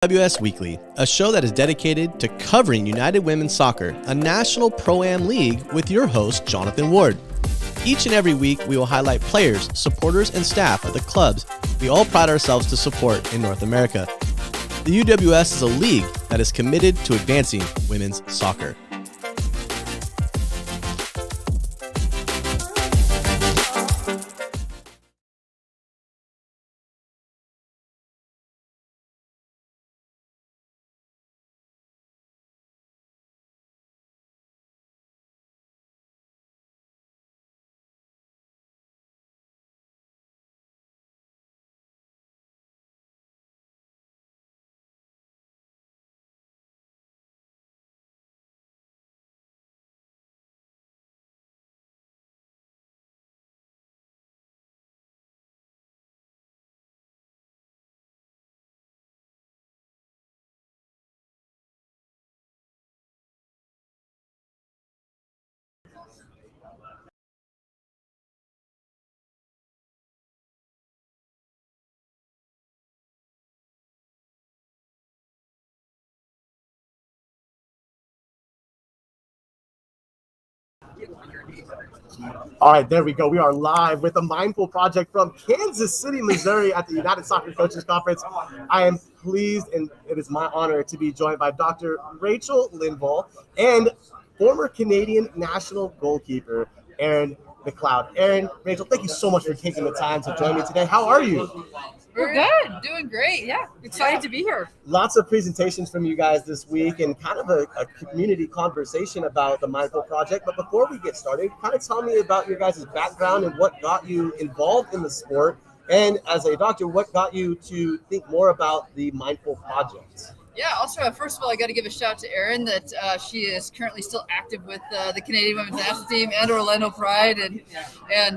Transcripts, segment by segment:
UWS Weekly, a show that is dedicated to covering United Women's Soccer, a national pro-am league with your host, Jonathan Ward. Each and every week, we will highlight players, supporters, and staff of the clubs we all pride ourselves to support in North America. The UWS is a league that is committed to advancing women's soccer. All right, there we go. We are live with the Mindful Project from Kansas City, Missouri at the United Soccer Coaches Conference. I am pleased, and it is my honor to be joined by Dr. Rachel Lindvall and former Canadian national goalkeeper, Erin McLeod. Erin, Rachel, thank you so much for taking the time to join me today. How are you? We're good, doing great. Yeah, excited to be here. Lots of presentations from you guys this week and kind of a community conversation about the Mindful Project. But before we get started, kind of tell me about your guys' background and what got you involved in the sport. And as a doctor, what got you to think more about the Mindful Project? Yeah, also, first of all, I got to give a shout to Erin that she is currently still active with the Canadian Women's National Team and Orlando Pride. And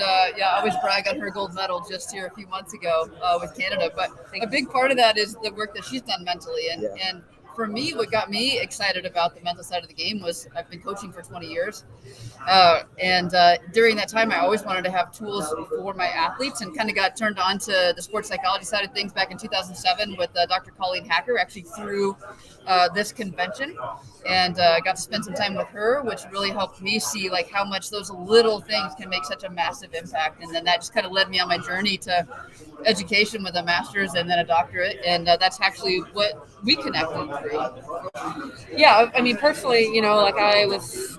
I always brag on her gold medal just here a few months ago with Canada. But a big part of that is the work that she's done mentally. And for me, what got me excited about the mental side of the game was I've been coaching for 20 years. During that time, I always wanted to have tools for my athletes and kind of got turned on to the sports psychology side of things back in 2007 with Dr. Colleen Hacker, actually through this convention, and got to spend some time with her, which really helped me see like how much those little things can make such a massive impact. And then that just kind of led me on my journey to education with a master's and then a doctorate. And that's actually what we connected through. Yeah, I mean, personally, like I was,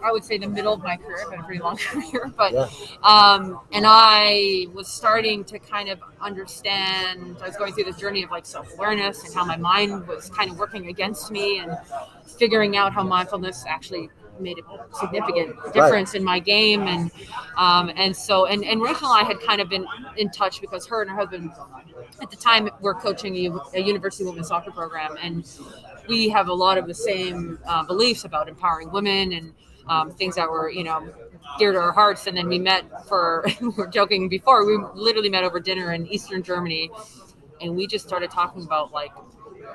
I would say the middle of my career. I've had a pretty long career, but, and I was starting to kind of understand, I was going through this journey of like self-awareness and how my mind was kind of working against me and figuring out how mindfulness actually made a significant difference in my game. And Rachel and I had kind of been in touch because her and her husband at the time were coaching a university women's soccer program, and we have a lot of the same beliefs about empowering women and things that were, dear to our hearts. And then we met we were joking before, we literally met over dinner in Eastern Germany, and we just started talking about like,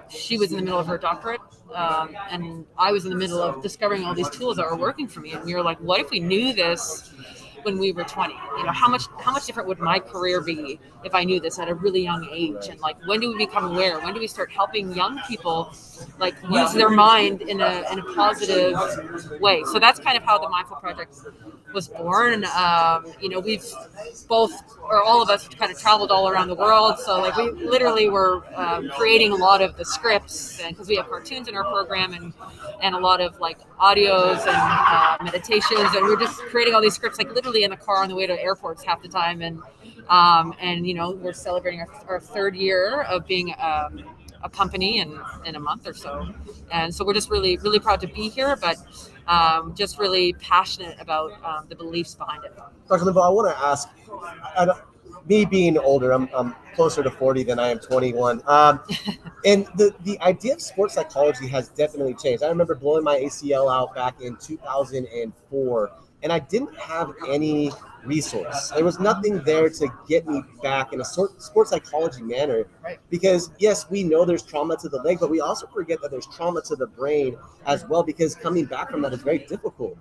she was in the middle of her doctorate, and I was in the middle of discovering all these tools that were working for me. And we were like, what if we knew this when we were 20? How much different would my career be if I knew this at a really young age? And like, when do we become aware? When do we start helping young people like use their mind in a positive way? So that's kind of how the Mindful Project was born. We've both, or all of us, kind of traveled all around the world. So like we literally were creating a lot of the scripts, and because we have cartoons in our program and a lot of like audios and meditations, and we're just creating all these scripts like literally in the car on the way to airports half the time. And we're celebrating our third year of being a company in a month or so. And so we're just really, really proud to be here, but just really passionate about the beliefs behind it. Dr. Lindvall, I want to ask, me being older, I'm closer to 40 than I am 21. And the idea of sports psychology has definitely changed. I remember blowing my ACL out back in 2004, and I didn't have any resource. There was nothing there to get me back in a sports psychology manner. Right. Because yes, we know there's trauma to the leg, but we also forget that there's trauma to the brain as well, because coming back from that is very difficult.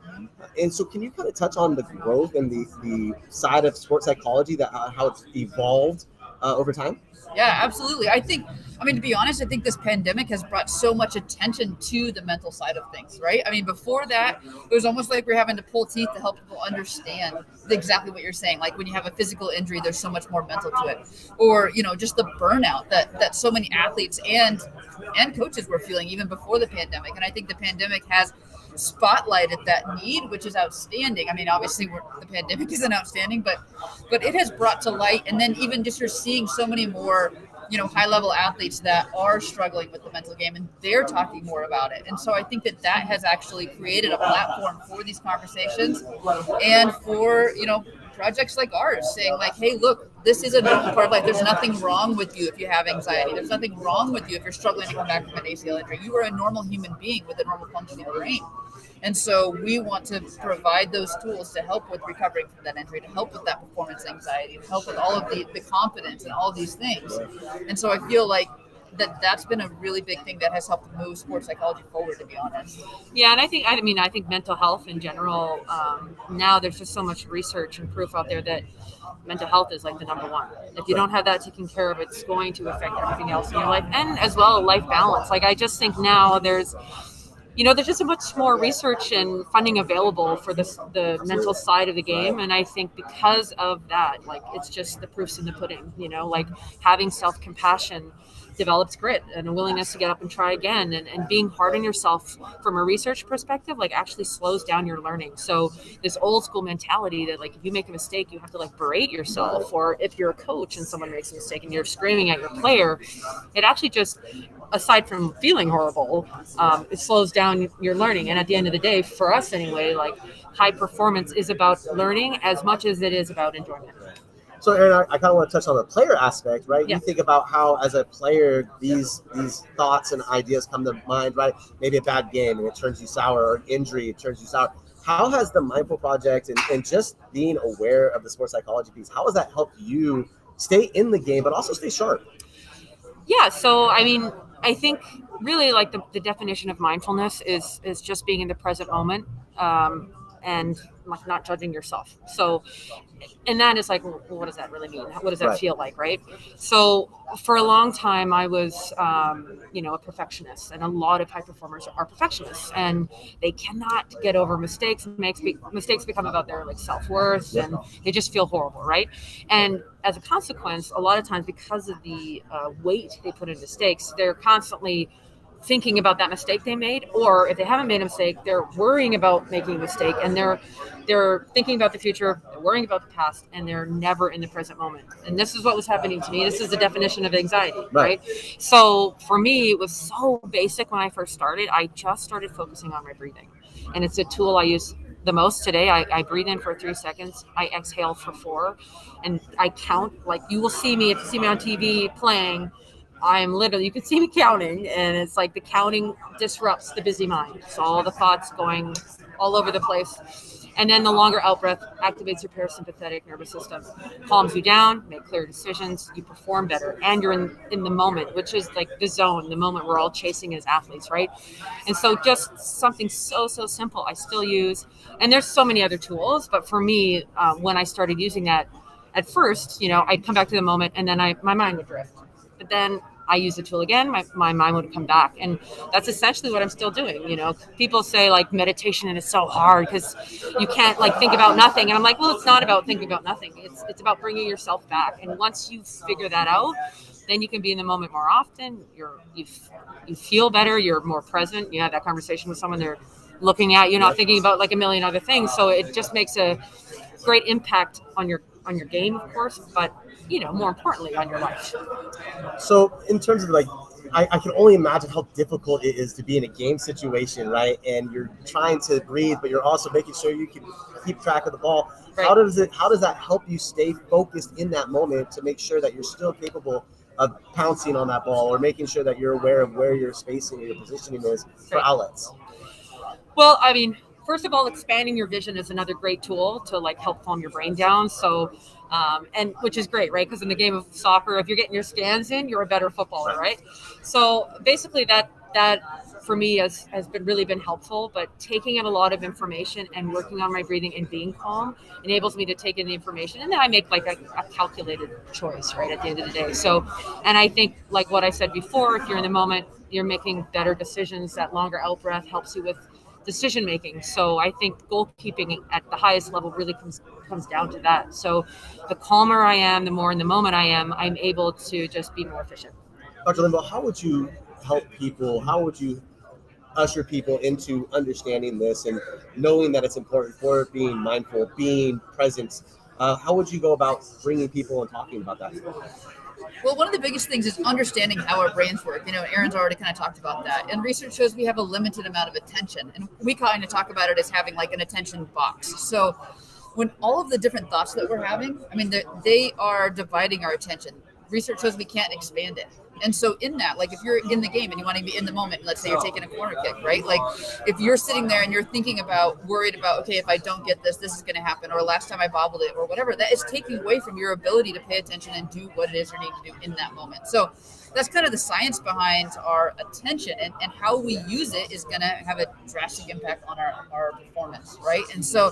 And so can you kind of touch on the growth and the side of sports psychology, that how it's evolved over time? Yeah, absolutely. I mean, to be honest, I think this pandemic has brought so much attention to the mental side of things, right? I mean, before that, it was almost like we're having to pull teeth to help people understand exactly what you're saying. Like when you have a physical injury, there's so much more mental to it. Or, just the burnout that so many athletes and coaches were feeling even before the pandemic. And I think the pandemic has spotlighted that need, which is outstanding. I mean, obviously the pandemic isn't outstanding, but it has brought to light. And then even just you're seeing so many more high level athletes that are struggling with the mental game, and they're talking more about it. And so I think that has actually created a platform for these conversations and for projects like ours, saying like, hey, look, this is a normal part of life. There's nothing wrong with you if you have anxiety. There's nothing wrong with you if you're struggling to come back from an ACL injury. You are a normal human being with a normal functioning brain. And so we want to provide those tools to help with recovering from that injury, to help with that performance anxiety, to help with all of the confidence and all these things. And so I feel like that's been a really big thing that has helped move sports psychology forward, to be honest. Yeah, and I think mental health in general, now there's just so much research and proof out there that mental health is like the number one. If you don't have that taken care of, it's going to affect everything else in your life, and as well life balance. Like I just think now there's just so much more research and funding available for the mental side of the game. And I think because of that, like it's just the proof's in the pudding, like having self-compassion develops grit and a willingness to get up and try again, and being hard on yourself from a research perspective, like actually slows down your learning. So this old school mentality that like, if you make a mistake, you have to like berate yourself, or if you're a coach and someone makes a mistake and you're screaming at your player, it actually just, aside from feeling horrible, it slows down your learning. And at the end of the day, for us anyway, like high performance is about learning as much as it is about enjoyment. So, Erin, I kind of want to touch on the player aspect, right? Yeah. You think about how, as a player, these thoughts and ideas come to mind, right? Maybe a bad game and it turns you sour, or an injury, it turns you sour. How has the Mindful Project and just being aware of the sports psychology piece, how has that helped you stay in the game, but also stay sharp? Yeah, so, I mean, I think really like the definition of mindfulness is just being in the present moment, and like not judging yourself. So, and that is like, well, what does that really mean? What does that feel like, right? So for a long time, I was, a perfectionist, and a lot of high performers are perfectionists, and they cannot get over mistakes. Mistakes become about their like self-worth, and they just feel horrible, right? And as a consequence, a lot of times because of the weight they put in mistakes, they're constantly thinking about that mistake they made, or if they haven't made a mistake, they're worrying about making a mistake, and they're thinking about the future, they're worrying about the past, and they're never in the present moment. And this is what was happening to me. This is the definition of anxiety, right? So for me, it was so basic when I first started. I just started focusing on my breathing, and it's a tool I use the most today. I breathe in for 3 seconds, I exhale for 4, and I count. Like you will see me, if you see me on TV playing, I'm literally, you can see me counting, and it's like the counting disrupts the busy mind. So all the thoughts going all over the place. And then the longer out breath activates your parasympathetic nervous system, calms you down, make clear decisions, you perform better, and you're in the moment, which is like the zone, the moment we're all chasing as athletes, right? And so just something so simple I still use. And there's so many other tools, but for me, when I started using that, at first, I'd come back to the moment, and then my mind would drift. But then I use the tool again, my mind would come back. And that's essentially what I'm still doing. People say like meditation and it's so hard because you can't like think about nothing. And I'm like, well, it's not about thinking about nothing. It's about bringing yourself back. And once you figure that out, then you can be in the moment more often. You feel better. You're more present. You have that conversation with someone, they're looking at you, not thinking about like a million other things. So it just makes a great impact on your game, of course, but more importantly, on your life. So in terms of like, I can only imagine how difficult it is to be in a game situation, right? And you're trying to breathe, but you're also making sure you can keep track of the ball. Right. How does that help you stay focused in that moment to make sure that you're still capable of pouncing on that ball, or making sure that you're aware of where your spacing or your positioning is for outlets? Well, I mean, first of all, expanding your vision is another great tool to like help calm your brain down. So, and which is great, right? Because in the game of soccer, if you're getting your scans in, you're a better footballer, right? So basically that that for me has really been helpful. But taking in a lot of information and working on my breathing and being calm enables me to take in the information, and then I make like a calculated choice right at the end of the day. So, and I think like what I said before, if you're in the moment, you're making better decisions. That longer out breath helps you with decision making. So I think goalkeeping at the highest level really comes down to that. So the calmer I am, the more in the moment I am, I'm able to just be more efficient. Dr. Lindvall, how would you help people? How would you usher people into understanding this and knowing that it's important for being mindful, being present? How would you go about bringing people and talking about that? Well, one of the biggest things is understanding how our brains work. You know, Erin's already kind of talked about that. And research shows we have a limited amount of attention. And we kind of talk about it as having like an attention box. So when all of the different thoughts that we're having, I mean, they are dividing our attention. Research shows we can't expand it. And so in that, like if you're in the game and you want to be in the moment, let's say you're taking a corner kick, right? Like if you're sitting there and you're thinking about, worried about, okay, if I don't get this, this is going to happen, or last time I bobbled it, or whatever, that is taking away from your ability to pay attention and do what it is you need to do in that moment. So that's kind of the science behind our attention, and how we use it is going to have a drastic impact on our performance, right? And so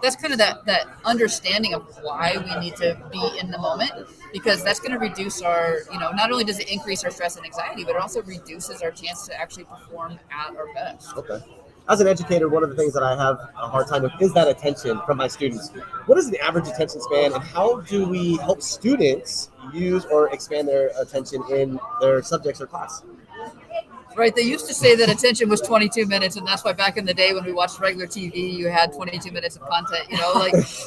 that's kind of that understanding of why we need to be in the moment, because that's going to reduce our, not only does it increase our stress and anxiety, but it also reduces our chance to actually perform at our best. Okay. As an educator, one of the things that I have a hard time with is that attention from my students. What is the average attention span, and how do we help students use or expand their attention in their subjects or class? Right. They used to say that attention was 22 minutes, and that's why back in the day when we watched regular TV, you had 22 minutes of content,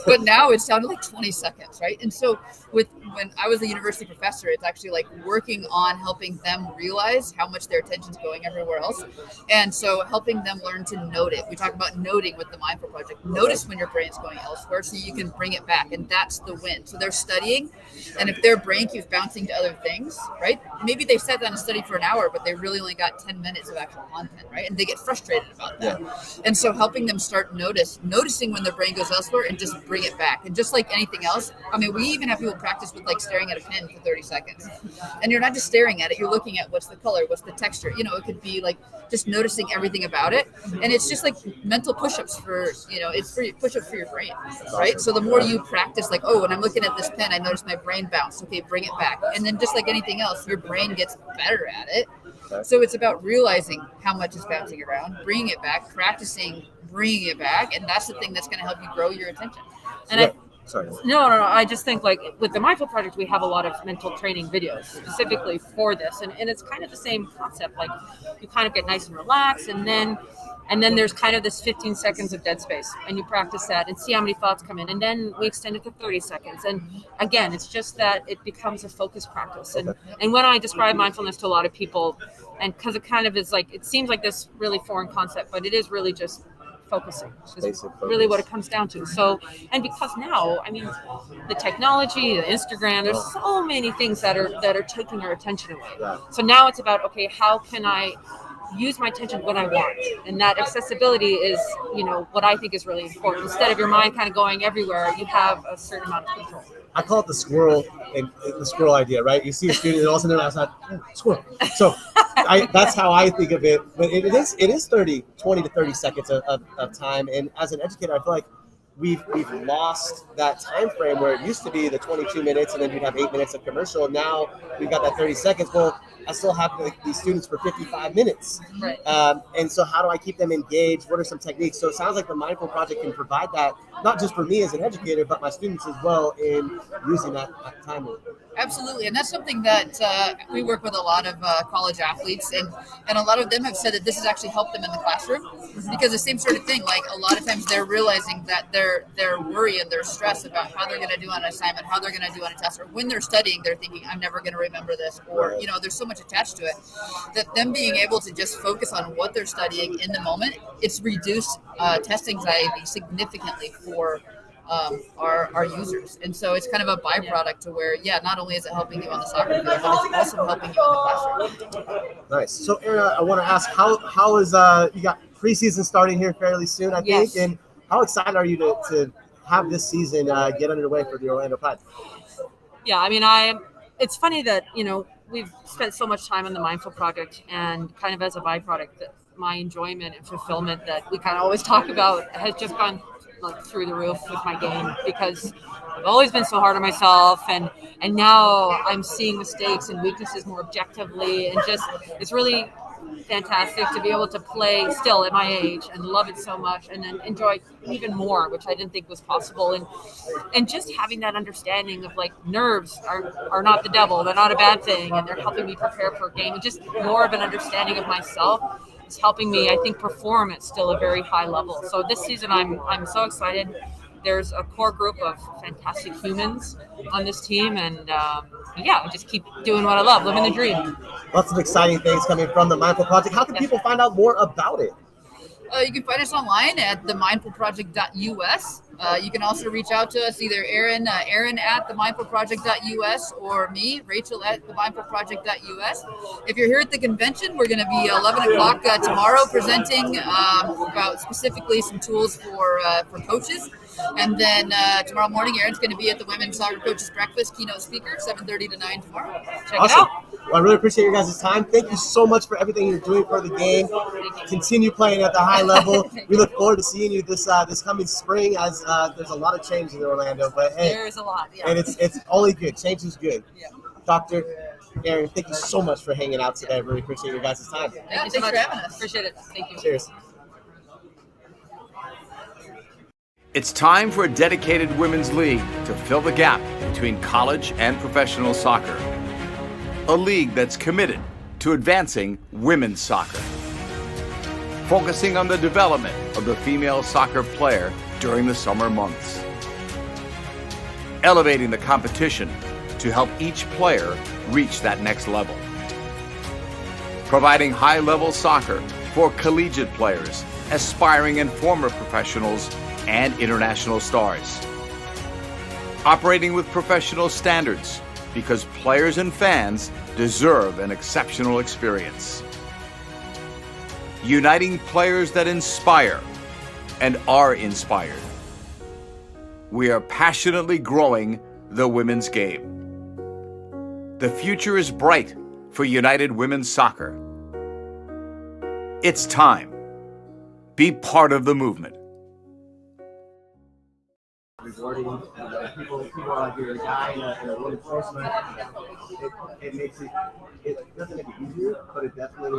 but now it sounded like 20 seconds, right? And so when I was a university professor, it's actually like working on helping them realize how much their attention's going everywhere else. And so helping them learn to note it. We talk about noting with the Mindful Project. Notice when your brain's going elsewhere so you can bring it back, and that's the win. So they're studying, and if their brain keeps bouncing to other things, right? Maybe they sat down and studied for an hour, but they really only got 10 minutes of actual content, right? And they get frustrated about that. Yeah. And so helping them start noticing when their brain goes elsewhere and just bring it back. And just like anything else, I mean, we even have people practice with like staring at a pen for 30 seconds. And you're not just staring at it, you're looking at what's the color, what's the texture. It could be like just noticing everything about it. And it's just like mental push-ups for, it's for push-ups for your brain, right? So the more you practice, like, oh, when I'm looking at this pen, I notice my brain bounce. Okay, bring it back. And then just like anything else, your brain gets better at it. So it's about realizing how much is bouncing around, bringing it back, practicing bringing it back, and that's the thing that's going to help you grow your attention. And Sorry. No. I just think like with the Mindful Project, we have a lot of mental training videos specifically for this, and it's kind of the same concept. Like you kind of get nice and relaxed, and then there's kind of this 15 seconds of dead space, and you practice that and see how many thoughts come in, and then we extend it to 30 seconds. And again, it's just that it becomes a focus practice. And when I describe mindfulness to a lot of people, and because it kind of is like, it seems like this really foreign concept, but it is really just focusing. Is really what it comes down to. So, and because now, I mean, the technology, the Instagram, there's so many things that are taking our attention away. Yeah. So now it's about, okay, how can I use my attention when I want? And that accessibility is, what I think is really important. Instead of your mind kind of going everywhere, you have a certain amount of control. I call it the squirrel idea, right? You see a student and all of a sudden they're outside, squirrel. So that's how I think of it. But it is 20 to 30 seconds of time. And as an educator, I feel like we've lost that time frame where it used to be the 22 minutes and then we'd have 8 minutes of commercial. Now we've got that 30 seconds. Well, I still have these students for 55 minutes. Right. And so how do I keep them engaged? What are some techniques? So it sounds like the Mindful Project can provide that, not just for me as an educator, but my students as well in using that time. Absolutely. And that's something that we work with a lot of college athletes, and a lot of them have said that this has actually helped them in the classroom, because the same sort of thing, like a lot of times they're realizing that their worry and their stress about how they're going to do on an assignment, how they're going to do on a test, or when they're studying, they're thinking, I'm never going to remember this, or, there's so much attached to it, that them being able to just focus on what they're studying in the moment, it's reduced test anxiety significantly for our users. And so it's kind of a byproduct to where, not only is it helping you on the soccer field, but it's also helping you in the classroom. Nice. So Erin, I want to ask, how is you got preseason starting here fairly soon, I think, and how excited are you to have this season get underway for the Orlando Pride? Yeah, I mean, it's funny that, we've spent so much time on the Mindful Project, and kind of as a byproduct, that my enjoyment and fulfillment that we kind of always talk about has just gone like through the roof with my game, because I've always been so hard on myself, and now I'm seeing mistakes and weaknesses more objectively, and just it's really fantastic to be able to play still at my age and love it so much, and then enjoy even more, which I didn't think was possible. And just having that understanding of like nerves are not the devil, they're not a bad thing, and they're helping me prepare for a game, and just more of an understanding of myself is helping me, I think, perform at still a very high level. So this season I'm so excited. There's a core group of fantastic humans on this team, and I just keep doing what I love, living the dream. Lots of exciting things coming from the Mindful Project. How can people find out more about it? You can find us online at themindfulproject.us. You can also reach out to us, either Erin at themindfulproject.us, or me, Rachel, at themindfulproject.us. If you're here at the convention, we're going to be 11 o'clock tomorrow presenting about specifically some tools for coaches. And then tomorrow morning, Erin's going to be at the Women's Soccer Coaches Breakfast keynote speaker, 7:30 to 9 tomorrow. Check it out. Well, I really appreciate your guys' time. Thank you so much for everything you're doing for the game. Continue playing at the high level. We look forward to seeing you this coming spring, as there's a lot of change in Orlando. But hey, there's a lot, yeah. And it's only good. Change is good. Yeah. Dr. Erin, thank you so much for hanging out today. I really appreciate your guys' time. Yeah, thanks for having us. Appreciate it. Thank you. Cheers. It's time for a dedicated women's league to fill the gap between college and professional soccer. A league that's committed to advancing women's soccer, focusing on the development of the female soccer player during the summer months, elevating the competition to help each player reach that next level, providing high-level soccer for collegiate players, aspiring and former professionals, and international stars. Operating with professional standards, because players and fans deserve an exceptional experience. Uniting players that inspire and are inspired. We are passionately growing the women's game. The future is bright for United Women's Soccer. It's time. Be part of the movement. Rewarding. People are like, you're a guy in a women's sportsman. It makes it doesn't make it easier, but it definitely